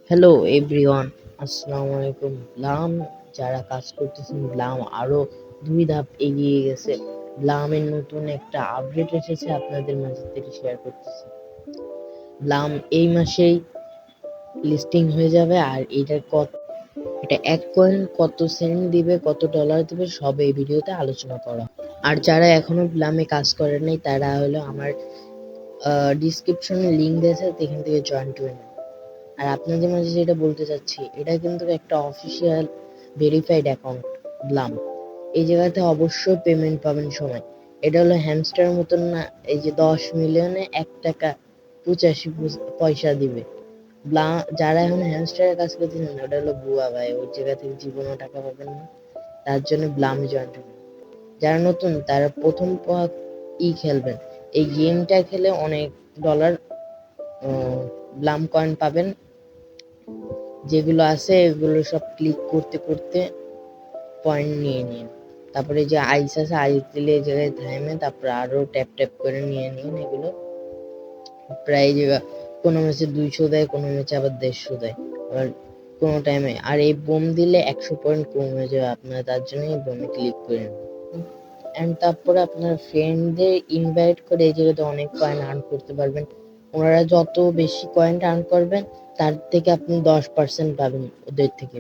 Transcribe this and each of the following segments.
Hello everyone, আসসালামু আলাইকুম। Blum যারা কাজ করতেছেন, ব্লাম আরো 2 ধাপ এগিয়ে গেছে। ব্লামের নতুন একটা আপডেট এসেছে, আপনাদের মাঝে থেকে শেয়ার করতেছি। ব্লাম এই মাসেই লিস্টিং হয়ে যাবে, আর এটা এক কয়েন কত সেন্ট দিবে, কত ডলার দিবে, সব এই ভিডিওতে আলোচনা করা। আর যারা এখনো ব্লামে কাজ করেন নাই, তারা হলো আমার ডিসক্রিপশনে লিঙ্ক দিয়েছে, এখান থেকে জয়েন করে নেন। আর আপনাদের মাঝে যেটা বলতে চাচ্ছি, এটা কিন্তু একটা অফিসিয়াল ভেরিফাইড অ্যাকাউন্ট ব্লাম। এই জায়গাতে অবশ্যই পেমেন্ট পাবেন সময়। এটা হলো হ্যামস্টার মতন না, এই যে 10 মিলিয়নে 1 টাকা 85 পয়সা দিবে। যারা এখন হ্যামস্টারের কাজ করতেছেন, ওটা হলো বুয়া ভাই, ওই জায়গা থেকে জীবনেও টাকা পাবেন না। তার জন্য ব্লামে জয়েন করবেন। যারা নতুন, তারা প্রথম খেলবেন। এই গেমটা খেলে অনেক ডলার ব্লাম কয়েন পাবেন। যেগুলো আছে এগুলো সব ক্লিক করতে করতে পয়েন্ট নিয়ে নিন। তারপরে যে আইস আছে, আইস দিলে এই জায়গায় থামে, তারপরে আরো ট্যাপ ট্যাপ করে নিয়ে নিন। এগুলো প্রায় জায়গা কোনো ম্যাচে 200 দেয়, কোনো ম্যাচে আবার 150 দেয়, আবার কোনো টাইমে। আর এই বোম দিলে 100 পয়েন্ট কম হয়ে যাবে আপনার, তার জন্য এই বোমে ক্লিক করে নিন। অ্যান্ড তারপরে আপনার ফ্রেন্ডদের ইনভাইট করে এই জায়গাতে অনেক কয়েন আর্ন করতে পারবেন। ওনারা যত বেশি কয়েন আর্ন করবেন, তার থেকে আপনি 10% পাবেন ওদের থেকে।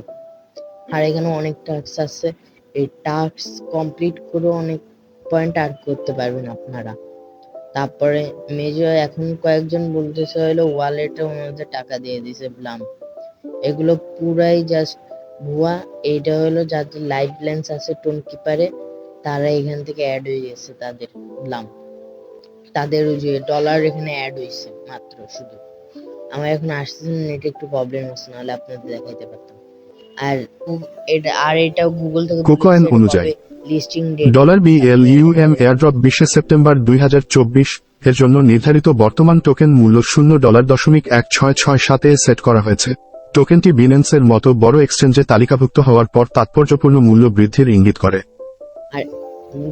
আর এখানে অনেক টাস্ক আছে, এই টাস্ক কমপ্লিট করে অনেক পয়েন্ট আর্ন করতে পারবেন আপনারা। তারপরে মেজর এখন কয়েকজন বলতেছে হলো ওয়ালেটে ওনাদের টাকা দিয়ে দিছে ব্লাম। এগুলো পুরাই জাস্ট ভুয়া। এইটা হলো যাদের লাইভ লেন্স আছে টোন কিপারে, তারা এখান থেকে অ্যাড হয়ে গেছে, তাদের ব্লাম, তাদের ওই যে ডলার এখানে অ্যাড হয়েছে মাত্র শুধু। আমার এখন আসছে নেটে একটু প্রবলেম হচ্ছে, নাহলে আপনাদের দেখাইতে পারতাম। আর এটাও গুগল থেকে বলেছে কোকয়েন এটা অনুযায়ী কবে listing date $BLUM airdrop 20 September 2024 এর জন্য নির্ধারিত বর্তমান টোকেন মূল্য $0.1667 সেট করা হয়েছে। টোকেনটি বিনেন্সের মতো বড় এক্সচেঞ্জে তালিকাভুক্ত হওয়ার পর তাৎপর্যপূর্ণ মূল্য বৃদ্ধির ইঙ্গিত করে। আর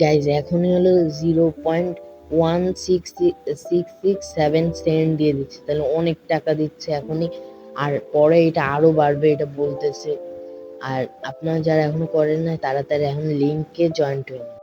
গাইজ এখনই হলো 0.16667 দিয়ে দিচ্ছে, তাহলে অনেক টাকা দিচ্ছে এখনই। আর পরে এটা আরো বাড়বে এটা বলতেছে। আর আপনারা যারা এখনো করেন না, তাড়াতাড়ি এখন লিঙ্কে জয়েন্ট হয়ে নিন।